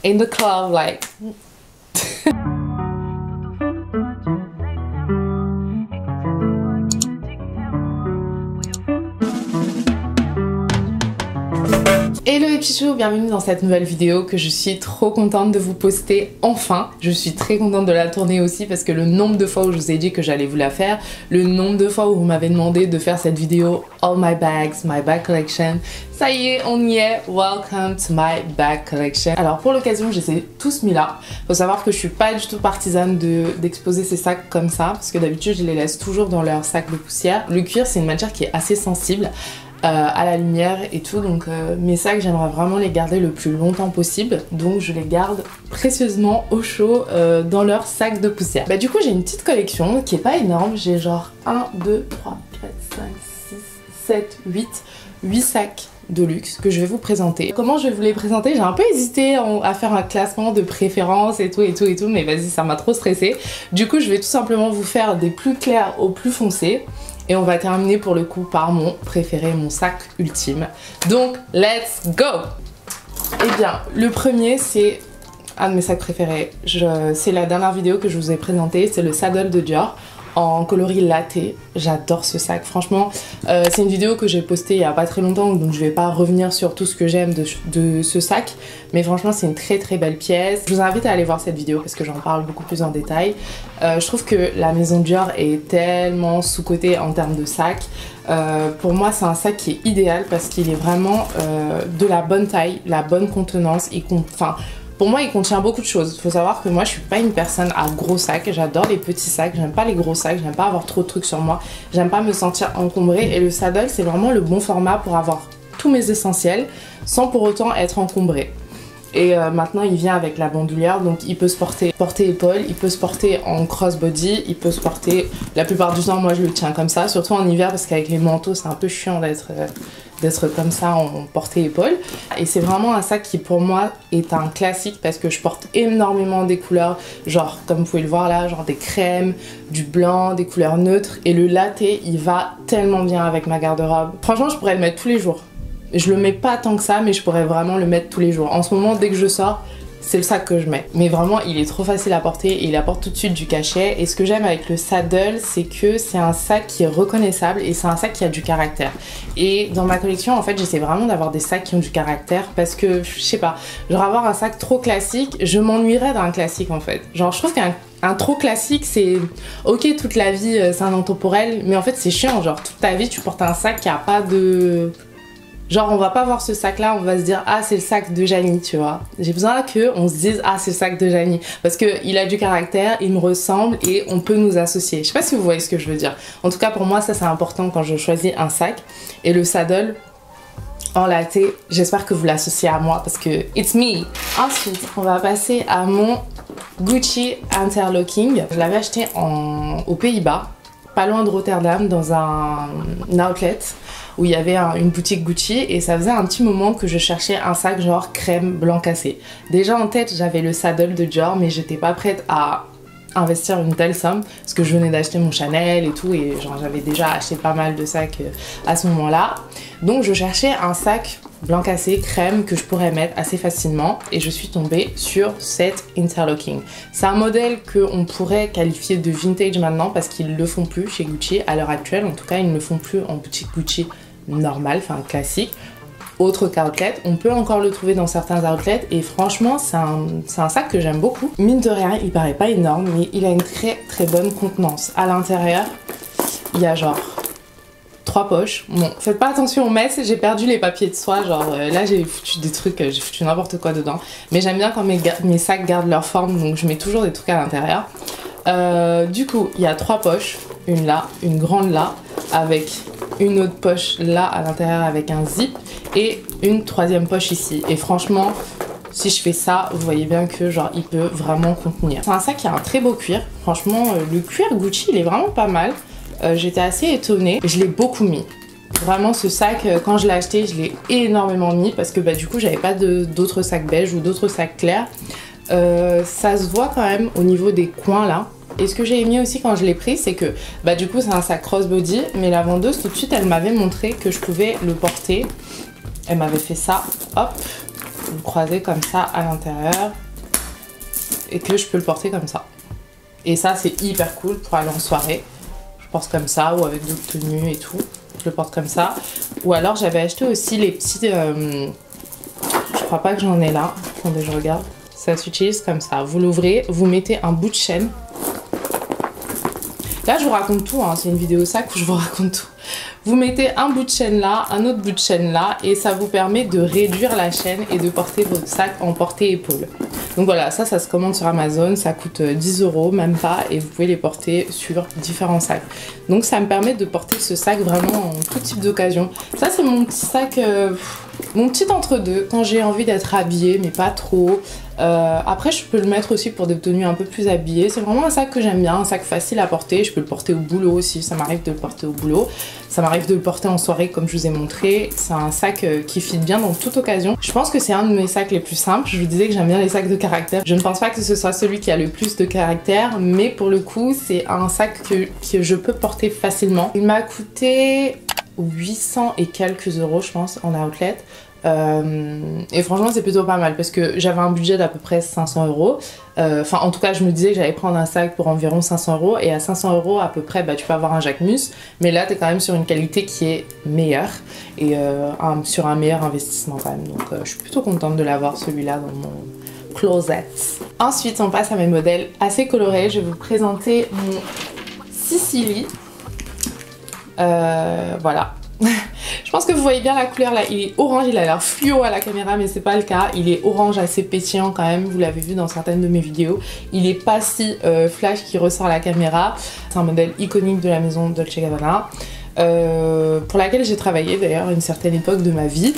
in the club like. Hello les petits choux, bienvenue dans cette nouvelle vidéo que je suis trop contente de vous poster enfin. Je suis très contente de la tourner aussi parce que le nombre de fois où je vous ai dit que j'allais vous la faire, le nombre de fois où vous m'avez demandé de faire cette vidéo All my bags, my bag collection, ça y est, on y est, welcome to my bag collection. Alors pour l'occasion, je les ai tous mis là. Faut savoir que je suis pas du tout partisane d'exposer ces sacs comme ça parce que d'habitude je les laisse toujours dans leur sac de poussière. Le cuir c'est une matière qui est assez sensible à la lumière et tout, donc mes sacs j'aimerais vraiment les garder le plus longtemps possible, donc je les garde précieusement au chaud dans leur sac de poussière. Bah du coup j'ai une petite collection qui est pas énorme, j'ai genre 1, 2, 3, 4, 5, 6, 7, 8 sacs de luxe que je vais vous présenter. Comment je vais vous les présenter? J'ai un peu hésité à faire un classement de préférence et tout, mais vas-y, ça m'a trop stressé. Du coup je vais tout simplement vous faire des plus clairs aux plus foncés. Et on va terminer pour le coup par mon préféré, mon sac ultime. Donc, let's go! Eh bien, le premier, c'est un de mes sacs préférés. C'est la dernière vidéo que je vous ai présentée, c'est le Saddle de Dior en coloris latte. J'adore ce sac, franchement. C'est une vidéo que j'ai postée il y a pas très longtemps, donc je vais pas revenir sur tout ce que j'aime de ce sac. Mais franchement, c'est une très très belle pièce. Je vous invite à aller voir cette vidéo parce que j'en parle beaucoup plus en détail. Je trouve que la maison Dior est tellement sous-cotée en termes de sac. Pour moi, c'est un sac qui est idéal parce qu'il est vraiment de la bonne taille, la bonne contenance. Pour moi, il contient beaucoup de choses. Il faut savoir que moi, je suis pas une personne à gros sacs. J'adore les petits sacs. J'aime pas les gros sacs. J'aime pas avoir trop de trucs sur moi. J'aime pas me sentir encombrée. Et le saddle, c'est vraiment le bon format pour avoir tous mes essentiels sans pour autant être encombré. Et maintenant, il vient avec la bandoulière. Donc, il peut se porter épaule. Il peut se porter en crossbody. Il peut se porter... La plupart du temps, moi, je le tiens comme ça. Surtout en hiver parce qu'avec les manteaux, c'est un peu chiant d'être comme ça en portée épaule. Et c'est vraiment un sac qui pour moi est un classique parce que je porte énormément des couleurs, genre comme vous pouvez le voir là, genre des crèmes, du blanc, des couleurs neutres, et le latte il va tellement bien avec ma garde-robe. Franchement je pourrais le mettre tous les jours. Je le mets pas tant que ça mais je pourrais vraiment le mettre tous les jours. En ce moment dès que je sors, c'est le sac que je mets. Mais vraiment, il est trop facile à porter et il apporte tout de suite du cachet. Et ce que j'aime avec le saddle, c'est que c'est un sac qui est reconnaissable et c'est un sac qui a du caractère. Et dans ma collection, en fait, j'essaie vraiment d'avoir des sacs qui ont du caractère parce que, je sais pas, genre avoir un sac trop classique, je m'ennuierais d'un classique en fait. Genre, je trouve qu'un trop classique, c'est ok toute la vie, c'est un intemporel, mais en fait, c'est chiant. Genre, toute ta vie, tu portes un sac qui a pas de... Genre on va pas voir ce sac là, on va se dire ah c'est le sac de Janie, tu vois. J'ai besoin qu'on se dise ah c'est le sac de Janie parce qu'il a du caractère, il me ressemble et on peut nous associer. Je sais pas si vous voyez ce que je veux dire. En tout cas pour moi ça c'est important quand je choisis un sac. Et le saddle en latte, j'espère que vous l'associez à moi parce que it's me. Ensuite on va passer à mon Gucci Interlocking. Je l'avais acheté aux Pays-Bas, pas loin de Rotterdam, dans un outlet où il y avait une boutique Gucci et ça faisait un petit moment que je cherchais un sac genre crème blanc cassé. Déjà en tête j'avais le saddle de Dior mais j'étais pas prête à investir une telle somme parce que je venais d'acheter mon Chanel et tout et genre j'avais déjà acheté pas mal de sacs à ce moment là. Donc je cherchais un sac blanc cassé crème que je pourrais mettre assez facilement et je suis tombée sur cet Interlocking. C'est un modèle qu'on pourrait qualifier de vintage maintenant parce qu'ils le font plus chez Gucci à l'heure actuelle. En tout cas ils ne le font plus en boutique Gucci normale, enfin classique. Autre qu'outlet, on peut encore le trouver dans certains outlets et franchement c'est un sac que j'aime beaucoup. Mine de rien il paraît pas énorme mais il a une très très bonne contenance. À l'intérieur il y a genre 3 poches. Bon, faites pas attention aux messes, j'ai perdu les papiers de soie, genre là j'ai foutu des trucs, j'ai foutu n'importe quoi dedans. Mais j'aime bien quand mes sacs gardent leur forme, donc je mets toujours des trucs à l'intérieur. Du coup, il y a 3 poches, une là, une grande là, avec une autre poche là à l'intérieur avec un zip et une 3e poche ici. Et franchement, si je fais ça, vous voyez bien que genre il peut vraiment contenir. C'est un sac qui a un très beau cuir, franchement le cuir Gucci il est vraiment pas mal. J'étais assez étonnée, je l'ai beaucoup mis. Vraiment ce sac, quand je l'ai acheté, je l'ai énormément mis parce que bah, du coup j'avais pas d'autres sacs beige ou d'autres sacs clairs. Ça se voit quand même au niveau des coins là. Et ce que j'ai aimé aussi quand je l'ai pris, c'est que bah, du coup c'est un sac crossbody, mais la vendeuse tout de suite elle m'avait montré que je pouvais le porter. Elle m'avait fait ça, hop, vous croisez comme ça à l'intérieur et que je peux le porter comme ça. Et ça c'est hyper cool pour aller en soirée. Je porte comme ça ou avec d'autres tenues et tout. Je le porte comme ça. Ou alors j'avais acheté aussi les petits... je crois pas que j'en ai là. Attendez, je regarde. Ça s'utilise comme ça. Vous l'ouvrez, vous mettez un bout de chaîne. Là je vous raconte tout, hein. C'est une vidéo sac où je vous raconte tout. Vous mettez un bout de chaîne là, un autre bout de chaîne là, et ça vous permet de réduire la chaîne et de porter votre sac en portée-épaule. Donc voilà, ça se commande sur Amazon, ça coûte 10 €, même pas, et vous pouvez les porter sur différents sacs. Donc ça me permet de porter ce sac vraiment en tout type d'occasion. Ça c'est mon petit sac, mon petit entre-deux, quand j'ai envie d'être habillée, mais pas trop. Après je peux le mettre aussi pour des tenues un peu plus habillées. C'est vraiment un sac que j'aime bien, un sac facile à porter. Je peux le porter au boulot aussi, ça m'arrive de le porter au boulot. Ça m'arrive de le porter en soirée comme je vous ai montré. C'est un sac qui fit bien dans toute occasion. Je pense que c'est un de mes sacs les plus simples. Je vous disais que j'aime bien les sacs de caractère. Je ne pense pas que ce soit celui qui a le plus de caractère, mais pour le coup c'est un sac que je peux porter facilement. Il m'a coûté 800 et quelques euros je pense en outlet. Et franchement c'est plutôt pas mal parce que j'avais un budget d'à peu près 500 €. Enfin en tout cas je me disais que j'allais prendre un sac pour environ 500 € et à 500 € à peu près tu peux avoir un Jacquemus, mais là t'es quand même sur une qualité qui est meilleure et sur un meilleur investissement quand même. Donc je suis plutôt contente de l'avoir celui-là dans mon closet. Ensuite on passe à mes modèles assez colorés. Je vais vous présenter mon Sicily. Voilà. Je pense que vous voyez bien la couleur là, il est orange, il a l'air fluo à la caméra mais c'est pas le cas, il est orange assez pétillant quand même, vous l'avez vu dans certaines de mes vidéos. Il est pas si flash qui ressort à la caméra, c'est un modèle iconique de la maison Dolce & Gabbana. Pour laquelle j'ai travaillé d'ailleurs à une certaine époque de ma vie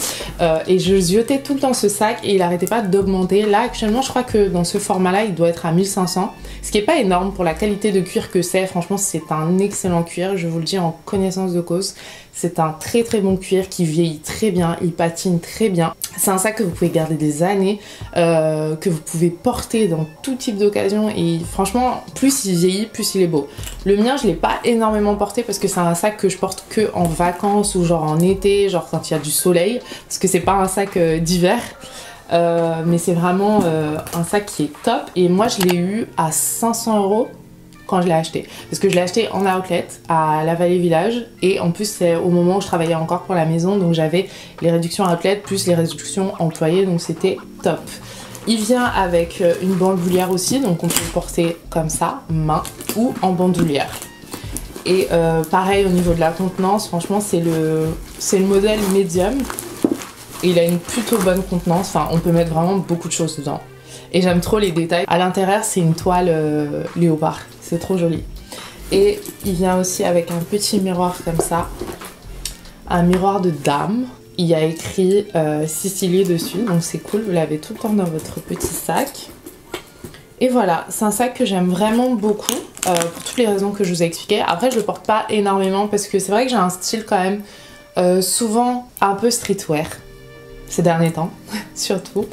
et je ziotais tout le temps ce sac et il arrêtait pas d'augmenter. Là actuellement je crois que dans ce format là il doit être à 1500, ce qui est pas énorme pour la qualité de cuir que c'est. Franchement c'est un excellent cuir, je vous le dis en connaissance de cause. C'est un très très bon cuir qui vieillit très bien, il patine très bien. C'est un sac que vous pouvez garder des années, que vous pouvez porter dans tout type d'occasion et franchement plus il vieillit plus il est beau. Le mien je l'ai pas énormément porté parce que c'est un sac que je porte que en vacances ou genre en été, genre quand il y a du soleil, parce que c'est pas un sac d'hiver. Mais c'est vraiment un sac qui est top et moi je l'ai eu à 500 € quand je l'ai acheté, parce que je l'ai acheté en outlet à la Vallée Village et en plus c'est au moment où je travaillais encore pour la maison, donc j'avais les réductions outlet plus les réductions employées, donc c'était top. Il vient avec une bandoulière aussi, donc on peut le porter comme ça, main ou en bandoulière. Et pareil au niveau de la contenance, franchement c'est le modèle médium et il a une plutôt bonne contenance, enfin on peut mettre vraiment beaucoup de choses dedans. Et j'aime trop les détails. À l'intérieur c'est une toile léopard, c'est trop joli. Et il vient aussi avec un petit miroir comme ça, un miroir de dame. Il y a écrit Sicily dessus, donc c'est cool, vous l'avez tout le temps dans votre petit sac. Et voilà, c'est un sac que j'aime vraiment beaucoup, pour toutes les raisons que je vous ai expliquées. Après je le porte pas énormément parce que c'est vrai que j'ai un style quand même souvent un peu streetwear, ces derniers temps, surtout.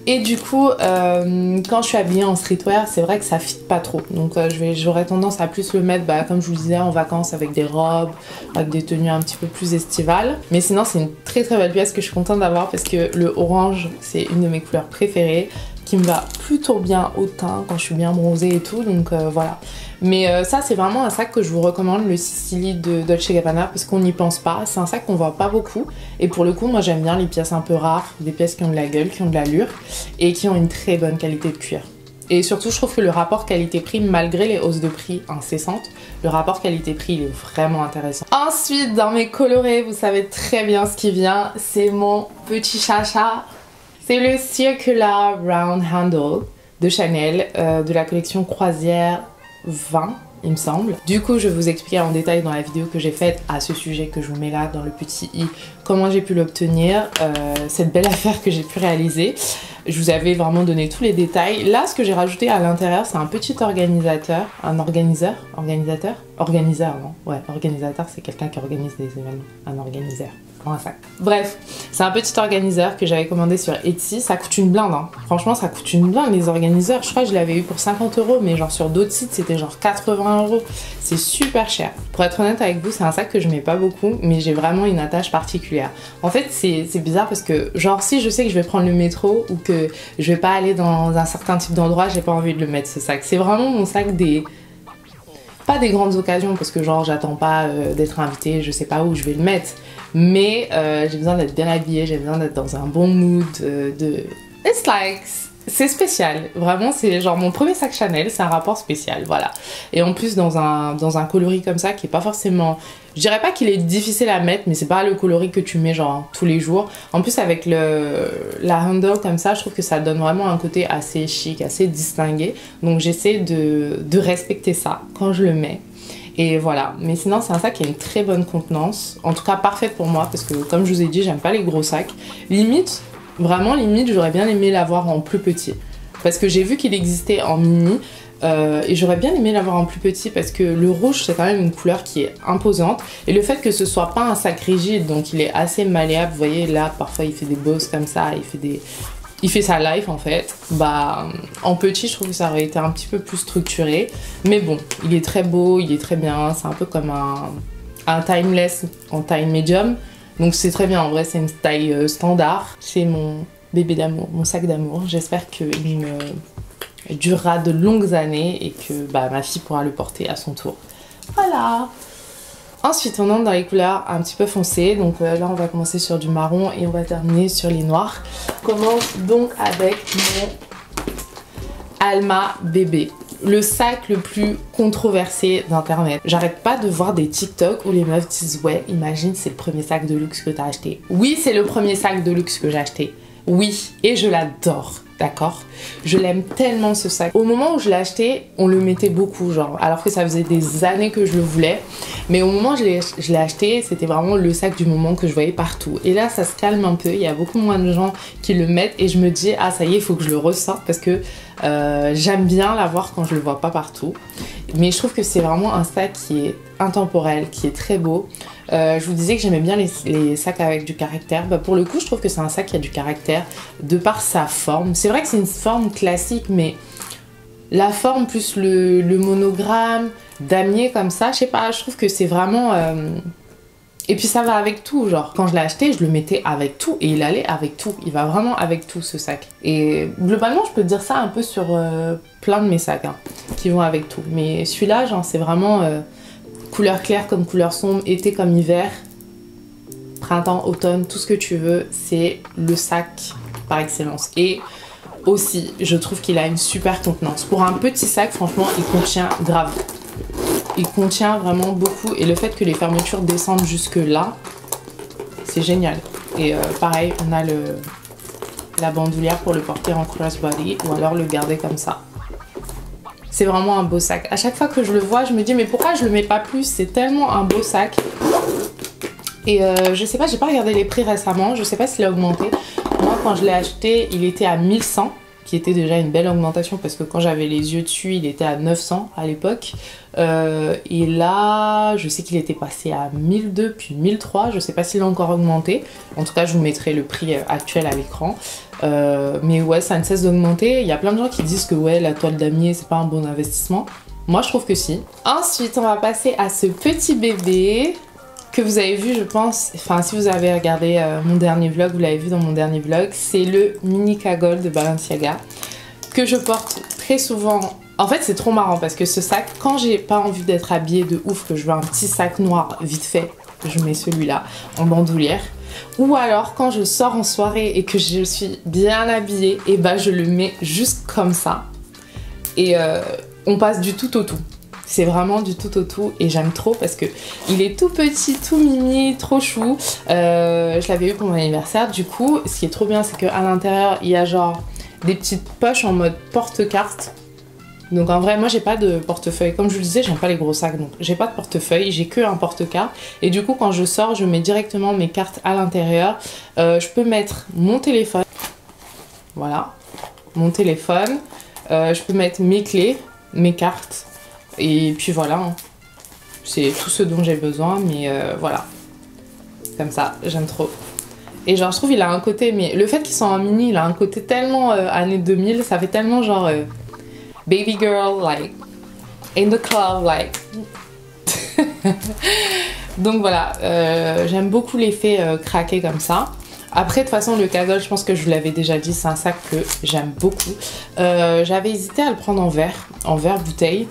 Et du coup, quand je suis habillée en streetwear, c'est vrai que ça fit pas trop. Donc j'aurais tendance à plus le mettre, comme je vous le disais, en vacances avec des robes, avec des tenues un petit peu plus estivales. Mais sinon, c'est une très très belle pièce que je suis contente d'avoir parce que le orange, c'est une de mes couleurs préférées, qui me va plutôt bien au teint quand je suis bien bronzée et tout. Donc voilà. Mais ça, c'est vraiment un sac que je vous recommande, le Sicily de Dolce & Gabbana, parce qu'on n'y pense pas. C'est un sac qu'on voit pas beaucoup. Et pour le coup, moi j'aime bien les pièces un peu rares, des pièces qui ont de la gueule, qui ont de l'allure et qui ont une très bonne qualité de cuir. Et surtout, je trouve que le rapport qualité-prix, malgré les hausses de prix incessantes, le rapport qualité-prix, il est vraiment intéressant. Ensuite, dans mes colorés, vous savez très bien ce qui vient, c'est mon petit chacha. C'est le Circular Round Handle de Chanel, de la collection Croisière 20, il me semble. Du coup, je vais vous expliquer en détail dans la vidéo que j'ai faite à ce sujet, que je vous mets là dans le petit i, comment j'ai pu l'obtenir, cette belle affaire que j'ai pu réaliser. Je vous avais vraiment donné tous les détails. Là, ce que j'ai rajouté à l'intérieur, c'est un petit organisateur, organisateur, non? Ouais, organisateur, c'est quelqu'un qui organise des événements, un organiseur. pour un sac. Bref, c'est un petit organiseur que j'avais commandé sur Etsy. Ça coûte une blinde, hein. Franchement, ça coûte une blinde les organiseurs. Je crois que je l'avais eu pour 50 €, mais genre sur d'autres sites, c'était genre 80 €. C'est super cher. Pour être honnête avec vous, c'est un sac que je mets pas beaucoup, mais j'ai vraiment une attache particulière. En fait, c'est bizarre parce que, genre, si je sais que je vais prendre le métro ou que je vais pas aller dans un certain type d'endroit, j'ai pas envie de le mettre, ce sac. C'est vraiment mon sac des... Pas des grandes occasions parce que genre j'attends pas d'être invitée, je sais pas où je vais le mettre, mais j'ai besoin d'être bien habillée, j'ai besoin d'être dans un bon mood, It's like... C'est spécial, vraiment c'est genre mon premier sac Chanel, c'est un rapport spécial, voilà. Et en plus dans un coloris comme ça qui est pas forcément... Je dirais pas qu'il est difficile à mettre, mais c'est pas le coloris que tu mets genre tous les jours. En plus avec la handle comme ça, je trouve que ça donne vraiment un côté assez chic, assez distingué. Donc j'essaie de respecter ça quand je le mets. Et voilà, mais sinon c'est un sac qui a une très bonne contenance, en tout cas parfaite pour moi, parce que comme je vous ai dit, j'aime pas les gros sacs. Limite, vraiment limite, j'aurais bien aimé l'avoir en plus petit. Parce que j'ai vu qu'il existait en mini, et j'aurais bien aimé l'avoir en plus petit parce que le rouge c'est quand même une couleur qui est imposante. Et le fait que ce soit pas un sac rigide, donc il est assez malléable, vous voyez là parfois il fait des bosses comme ça, il fait sa life en fait. Bah en petit je trouve que ça aurait été un petit peu plus structuré. Mais bon, il est très beau, il est très bien, c'est un peu comme un timeless en taille médium. Donc c'est très bien, en vrai c'est une taille standard. C'est mon bébé d'amour, mon sac d'amour. J'espère qu'il me durera de longues années et que bah, ma fille pourra le porter à son tour. Voilà. Ensuite on entre dans les couleurs un petit peu foncées. Donc là on va commencer sur du marron et on va terminer sur les noirs. On commence donc avec mon Alma bébé. Le sac le plus controversé d'internet. J'arrête pas de voir des TikTok où les meufs disent ouais, imagine c'est le premier sac de luxe que t'as acheté. Oui, c'est le premier sac de luxe que j'ai acheté. Oui, et je l'adore, d'accord? Je l'aime tellement ce sac. Au moment où je l'ai acheté, on le mettait beaucoup, genre, alors que ça faisait des années que je le voulais. Mais au moment où je l'ai acheté, c'était vraiment le sac du moment que je voyais partout. Et là, ça se calme un peu, il y a beaucoup moins de gens qui le mettent et je me dis, ah ça y est, il faut que je le ressorte parce que j'aime bien l'avoir quand je le vois pas partout. Mais je trouve que c'est vraiment un sac qui est intemporel, qui est très beau. Je vous disais que j'aimais bien les sacs avec du caractère. Bah pour le coup, je trouve que c'est un sac qui a du caractère de par sa forme. C'est vrai que c'est une forme classique, mais la forme plus le monogramme damier comme ça, je sais pas, je trouve que c'est vraiment... Et puis ça va avec tout, genre quand je l'ai acheté, je le mettais avec tout et il allait avec tout. Il va vraiment avec tout ce sac. Et globalement, je peux dire ça un peu sur plein de mes sacs hein, qui vont avec tout. Mais celui-là, genre c'est vraiment... couleur claire comme couleur sombre, été comme hiver, printemps, automne, tout ce que tu veux, c'est le sac par excellence. Et aussi, je trouve qu'il a une super contenance. Pour un petit sac, franchement, il contient grave. Il contient vraiment beaucoup et le fait que les fermetures descendent jusque là, c'est génial. Et pareil, on a la bandoulière pour le porter en crossbody ou alors le garder comme ça. C'est vraiment un beau sac. À chaque fois que je le vois, je me dis mais pourquoi je le mets pas plus? C'est tellement un beau sac. Et je sais pas, j'ai pas regardé les prix récemment. Je sais pas s'il a augmenté. Moi, quand je l'ai acheté, il était à 1100, qui était déjà une belle augmentation parce que quand j'avais les yeux dessus, il était à 900 à l'époque. Et là, je sais qu'il était passé à 1002 puis 1003. Je sais pas s'il a encore augmenté. En tout cas, je vous mettrai le prix actuel à l'écran. Mais ouais, ça ne cesse d'augmenter. Il y a plein de gens qui disent que ouais, la toile damier c'est pas un bon investissement. Moi je trouve que si. Ensuite on va passer à ce petit bébé que vous avez vu je pense, enfin si vous avez regardé mon dernier vlog, vous l'avez vu dans mon dernier vlog. C'est le mini cagole de Balenciaga que je porte très souvent. En fait c'est trop marrant parce que ce sac, quand j'ai pas envie d'être habillée de ouf, que je veux un petit sac noir vite fait, je mets celui-là en bandoulière. Ou alors quand je sors en soirée et que je suis bien habillée, et bah je le mets juste comme ça. Et on passe du tout au tout. C'est vraiment du tout au tout et j'aime trop parce que il est tout petit, tout mimi, trop chou. Je l'avais eu pour mon anniversaire. Du coup, ce qui est trop bien, c'est qu'à l'intérieur, il y a genre des petites poches en mode porte-carte. Donc en vrai, moi j'ai pas de portefeuille. Comme je vous le disais, j'aime pas les gros sacs, donc j'ai pas de portefeuille, j'ai que un porte-carte. Et du coup, quand je sors, je mets directement mes cartes à l'intérieur. Je peux mettre mon téléphone. Voilà, mon téléphone. Je peux mettre mes clés, mes cartes. Et puis voilà, hein. C'est tout ce dont j'ai besoin, mais voilà. comme ça, j'aime trop. Et genre je trouve il a un côté, mais le fait qu'il soit en mini, il a un côté tellement années 2000, ça fait tellement genre baby girl, like in the club, like. Donc voilà, j'aime beaucoup l'effet craqué comme ça. Après de toute façon le cagole, je pense que je vous l'avais déjà dit, c'est un sac que j'aime beaucoup. J'avais hésité à le prendre en verre bouteille,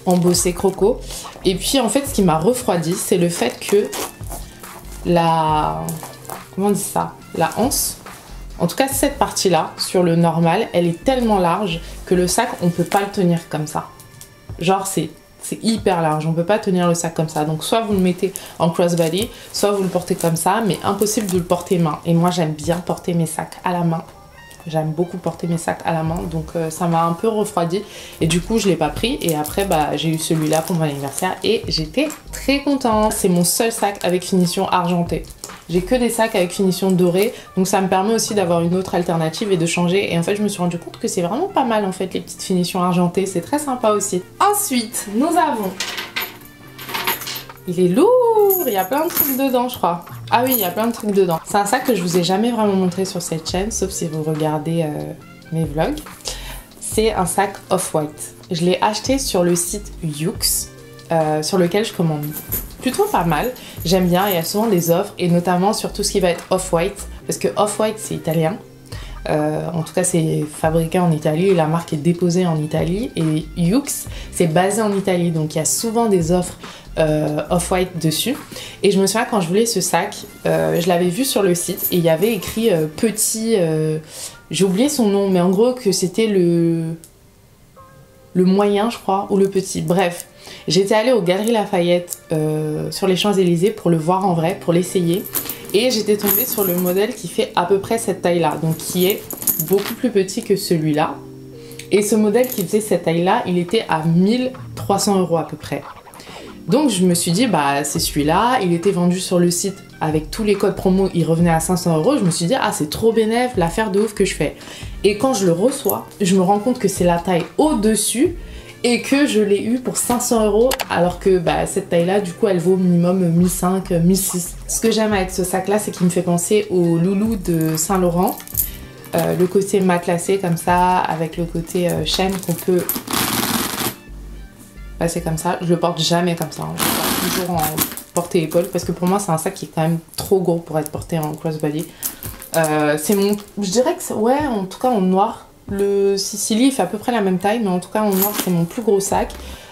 embossé croco. Et puis en fait ce qui m'a refroidi, c'est le fait que comment on dit ça, la anse, en tout cas cette partie là sur le normal, elle est tellement large que le sac on peut pas le tenir comme ça. Genre c'est hyper large, on peut pas tenir le sac comme ça. Donc soit vous le mettez en crossbody, soit vous le portez comme ça, mais impossible de le porter main. Et moi j'aime bien porter mes sacs à la main. J'aime beaucoup porter mes sacs à la main, donc ça m'a un peu refroidi. Et du coup je l'ai pas pris, et après bah, j'ai eu celui-là pour mon anniversaire et j'étais très contente. C'est mon seul sac avec finition argentée. J'ai que des sacs avec finition dorée, donc ça me permet aussi d'avoir une autre alternative et de changer. Et en fait, je me suis rendu compte que c'est vraiment pas mal en fait les petites finitions argentées, c'est très sympa aussi. Ensuite, nous avons... Il est lourd, il y a plein de trucs dedans, je crois. Ah oui, il y a plein de trucs dedans. C'est un sac que je vous ai jamais vraiment montré sur cette chaîne, sauf si vous regardez mes vlogs. C'est un sac Off-White. Je l'ai acheté sur le site Yoox, sur lequel je commande plutôt pas mal. J'aime bien, il y a souvent des offres, et notamment sur tout ce qui va être Off-White, parce que Off-White c'est italien. En tout cas c'est fabriqué en Italie et la marque est déposée en Italie, et Yoox c'est basé en Italie, donc il y a souvent des offres Off-White dessus. Et je me souviens quand je voulais ce sac, je l'avais vu sur le site et il y avait écrit petit, j'ai oublié son nom, mais en gros que c'était le moyen je crois, ou le petit, bref. J'étais allée aux Galeries Lafayette sur les Champs-Élysées pour le voir en vrai, pour l'essayer. Et j'étais tombée sur le modèle qui fait à peu près cette taille-là, donc qui est beaucoup plus petit que celui-là. Et ce modèle qui faisait cette taille-là, il était à 1300 € à peu près. Donc je me suis dit, bah c'est celui-là, il était vendu sur le site avec tous les codes promo, il revenait à 500 €. Je me suis dit, ah c'est trop bénef, l'affaire de ouf que je fais. Et quand je le reçois, je me rends compte que c'est la taille au-dessus et que je l'ai eu pour 500 €, alors que bah, cette taille-là, du coup, elle vaut minimum 1500, 1600. Ce que j'aime avec ce sac-là, c'est qu'il me fait penser au loulou de Saint-Laurent. Le côté matelassé comme ça, avec le côté chaîne qu'on peut passer comme ça. Je le porte jamais comme ça, hein. Je le porte toujours en porté-épaule, parce que pour moi, c'est un sac qui est quand même trop gros pour être porté en crossbody. C'est mon... Je dirais que c'est... Ouais, en tout cas en noir. Le Sicily il fait à peu près la même taille, mais en tout cas en noir c'est mon plus gros sac.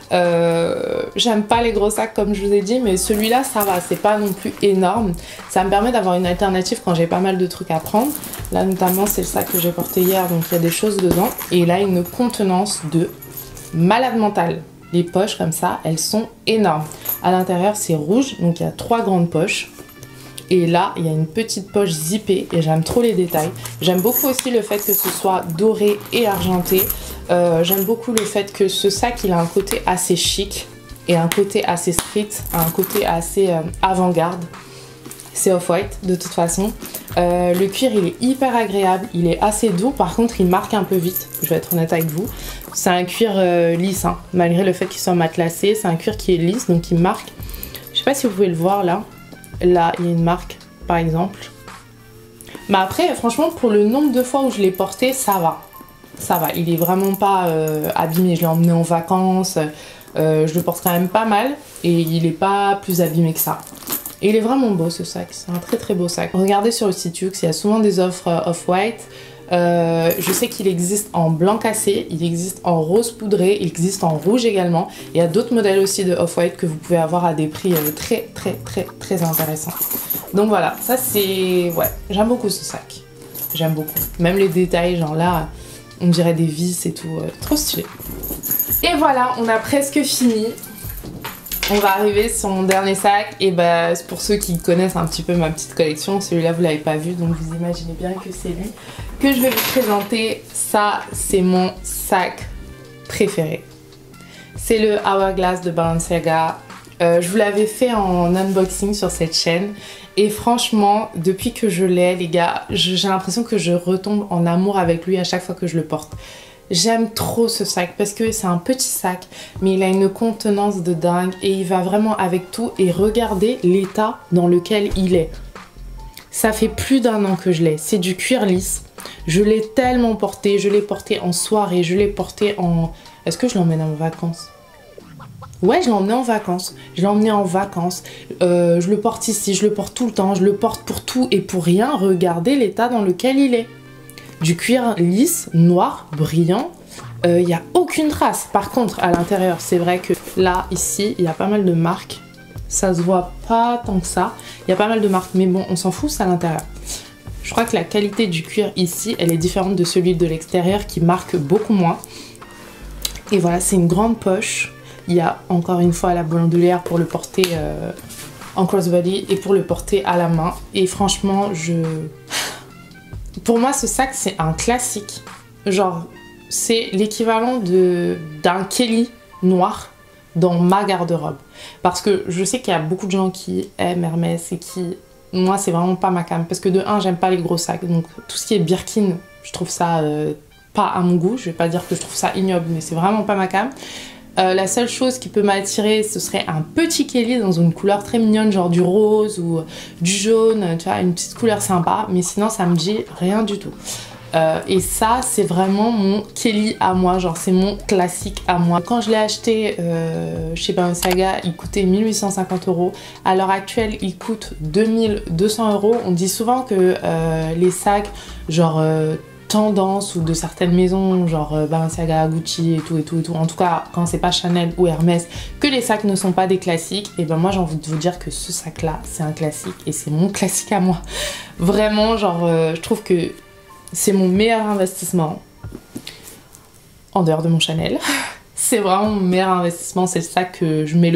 J'aime pas les gros sacs comme je vous ai dit, mais celui-là ça va, c'est pas non plus énorme. Ça me permet d'avoir une alternative quand j'ai pas mal de trucs à prendre. Là notamment c'est le sac que j'ai porté hier, donc il y a des choses dedans. Et il a une contenance de malade mental. Les poches comme ça, elles sont énormes. À l'intérieur c'est rouge, donc il y a 3 grandes poches. Et là, il y a une petite poche zippée et j'aime trop les détails. J'aime beaucoup aussi le fait que ce soit doré et argenté. J'aime beaucoup le fait que ce sac, il a un côté assez chic et un côté assez street, un côté assez avant-garde. C'est Off-White de toute façon. Le cuir, il est hyper agréable, il est assez doux. Par contre, il marque un peu vite, je vais être honnête avec vous. C'est un cuir lisse, hein, malgré le fait qu'il soit matelassé. C'est un cuir qui est lisse, donc il marque. Je sais pas si vous pouvez le voir là. Là, il y a une marque, par exemple. Mais après, franchement, pour le nombre de fois où je l'ai porté, ça va. Ça va, il est vraiment pas abîmé. Je l'ai emmené en vacances. Je le porte quand même pas mal. Et il est pas plus abîmé que ça. Et il est vraiment beau, ce sac. C'est un très très beau sac. Regardez sur le site Yoox, il y a souvent des offres Off-White. Je sais qu'il existe en blanc cassé, il existe en rose poudré, il existe en rouge également. Il y a d'autres modèles aussi de Off-White que vous pouvez avoir à des prix très intéressants. Donc voilà, ça c'est... Ouais, j'aime beaucoup ce sac. J'aime beaucoup. Même les détails, genre là, on dirait des vis et tout. Trop stylé. Et voilà, on a presque fini. On va arriver sur mon dernier sac. Et bah, pour ceux qui connaissent un petit peu ma petite collection, celui-là vous l'avez pas vu, donc vous imaginez bien que c'est lui que je vais vous présenter. Ça, c'est mon sac préféré. C'est le Hourglass de Balenciaga. Je vous l'avais fait en unboxing sur cette chaîne. Et franchement, depuis que je l'ai, les gars, j'ai l'impression que je retombe en amour avec lui à chaque fois que je le porte. J'aime trop ce sac parce que c'est un petit sac, mais il a une contenance de dingue et il va vraiment avec tout. Et regardez l'état dans lequel il est. Ça fait plus d'1 an que je l'ai. C'est du cuir lisse. Je l'ai tellement porté. Je l'ai porté en soirée. Je l'ai porté en... Est-ce que je l'emmène en vacances? Ouais, je l'ai emmené en vacances. Je l'ai emmené en vacances. Je le porte ici. Je le porte tout le temps. Je le porte pour tout et pour rien. Regardez l'état dans lequel il est. Du cuir lisse, noir, brillant. Il n'y a aucune trace. Par contre, à l'intérieur, c'est vrai que là, ici, il y a pas mal de marques. Ça se voit pas tant que ça. Il y a pas mal de marques, mais bon, on s'en fout, c'est à l'intérieur. Je crois que la qualité du cuir ici, elle est différente de celui de l'extérieur qui marque beaucoup moins. Et voilà, c'est une grande poche. Il y a encore une fois la bandoulière pour le porter en crossbody et pour le porter à la main. Et franchement, pour moi, ce sac, c'est un classique. Genre, c'est l'équivalent d'un Kelly noir dans ma garde-robe. Parce que je sais qu'il y a beaucoup de gens qui aiment Hermès et qui... Moi, c'est vraiment pas ma came. Parce que de 1, j'aime pas les gros sacs. Donc, tout ce qui est Birkin, je trouve ça pas à mon goût. Je vais pas dire que je trouve ça ignoble, mais c'est vraiment pas ma came. La seule chose qui peut m'attirer, ce serait un petit Kelly dans une couleur très mignonne, genre du rose ou du jaune, tu vois, une petite couleur sympa. Mais sinon, ça me dit rien du tout. Et ça, c'est vraiment mon Kelly à moi, genre c'est mon classique à moi. Quand je l'ai acheté chez Balenciaga, il coûtait 1850 €. À l'heure actuelle, il coûte 2200 €. On dit souvent que les sacs, genre tendance ou de certaines maisons, genre Balenciaga, Gucci et tout, en tout cas quand c'est pas Chanel ou Hermès, que les sacs ne sont pas des classiques. Et ben moi j'ai envie de vous dire que ce sac là, c'est un classique et c'est mon classique à moi. Vraiment, genre je trouve que c'est mon meilleur investissement en dehors de mon Chanel. C'est vraiment mon meilleur investissement, c'est le sac que je mets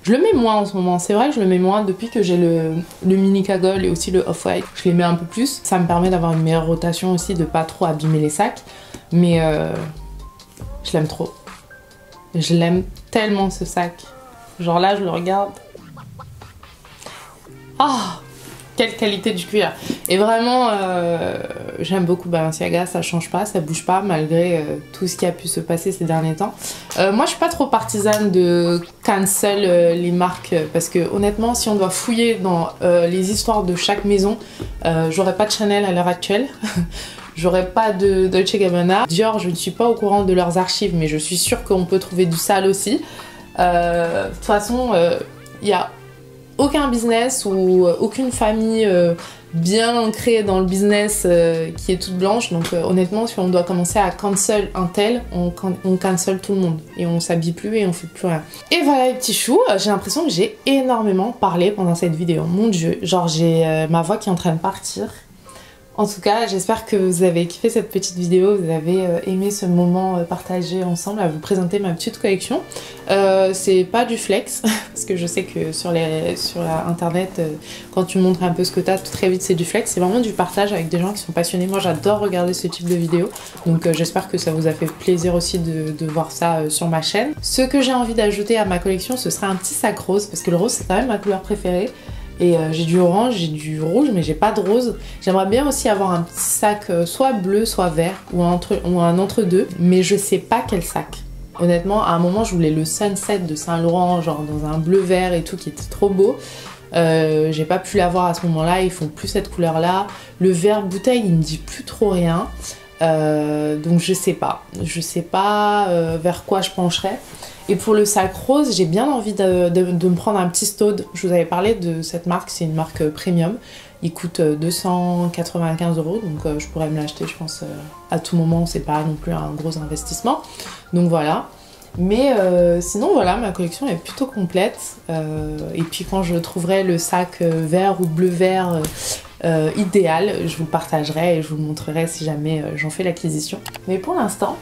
je le mets moins en ce moment. C'est vrai que je le mets moins depuis que j'ai le mini cagole et aussi le off-white. Je les mets un peu plus. Ça me permet d'avoir une meilleure rotation aussi, de pas trop abîmer les sacs. Mais je l'aime trop. Je l'aime tellement ce sac. Genre là, je le regarde. Ah! Quelle qualité du cuir. Et vraiment, j'aime beaucoup Balenciaga, ça change pas, ça bouge pas malgré tout ce qui a pu se passer ces derniers temps. Moi, je suis pas trop partisane de cancel les marques parce que honnêtement, si on doit fouiller dans les histoires de chaque maison, j'aurais pas de Chanel à l'heure actuelle. J'aurais pas de Dolce & Gabbana. Dior, je ne suis pas au courant de leurs archives, mais je suis sûre qu'on peut trouver du sale aussi. De toute façon, il y a aucun business ou aucune famille bien ancrée dans le business qui est toute blanche. Donc honnêtement, si on doit commencer à cancel un tel, on cancel tout le monde et on s'habille plus et on fait plus rien. Et voilà les petits choux, j'ai l'impression que j'ai énormément parlé pendant cette vidéo. Mon dieu, genre j'ai ma voix qui est en train de partir. En tout cas, j'espère que vous avez kiffé cette petite vidéo, vous avez aimé ce moment partagé ensemble à vous présenter ma petite collection. C'est pas du flex, parce que je sais que sur internet, quand tu montres un peu ce que t'as, très vite c'est du flex. C'est vraiment du partage avec des gens qui sont passionnés. Moi j'adore regarder ce type de vidéos, donc j'espère que ça vous a fait plaisir aussi de voir ça sur ma chaîne. Ce que j'ai envie d'ajouter à ma collection, ce serait un petit sac rose, parce que le rose c'est quand même ma couleur préférée. Et j'ai du orange, j'ai du rouge, mais j'ai pas de rose. J'aimerais bien aussi avoir un petit sac soit bleu, soit vert, ou un entre-deux, mais je sais pas quel sac. Honnêtement, à un moment, je voulais le Sunset de Saint Laurent, genre dans un bleu-vert et tout, qui était trop beau. J'ai pas pu l'avoir à ce moment-là, ils font plus cette couleur-là. Le vert bouteille, il me dit plus trop rien. Donc je sais pas vers quoi je pencherais. Et pour le sac rose, j'ai bien envie de me prendre un petit Stode. Je vous avais parlé de cette marque, c'est une marque premium. Il coûte 295 €, donc je pourrais me l'acheter, je pense, à tout moment. C'est pas non plus un gros investissement. Donc voilà. Mais sinon, voilà, ma collection est plutôt complète. Et puis quand je trouverai le sac vert ou bleu-vert idéal, je vous le partagerai et je vous le montrerai si jamais j'en fais l'acquisition. Mais pour l'instant,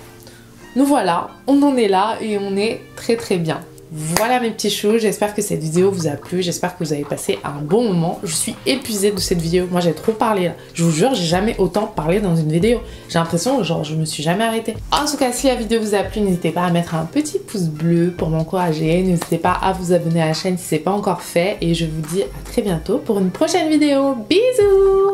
nous voilà, on en est là et on est très très bien. Voilà mes petits choux, j'espère que cette vidéo vous a plu, j'espère que vous avez passé un bon moment. Je suis épuisée de cette vidéo, moi j'ai trop parlé là. Je vous jure, j'ai jamais autant parlé dans une vidéo. J'ai l'impression que genre je me suis jamais arrêtée. En tout cas, si la vidéo vous a plu, n'hésitez pas à mettre un petit pouce bleu pour m'encourager. N'hésitez pas à vous abonner à la chaîne si ce n'est pas encore fait. Et je vous dis à très bientôt pour une prochaine vidéo. Bisous!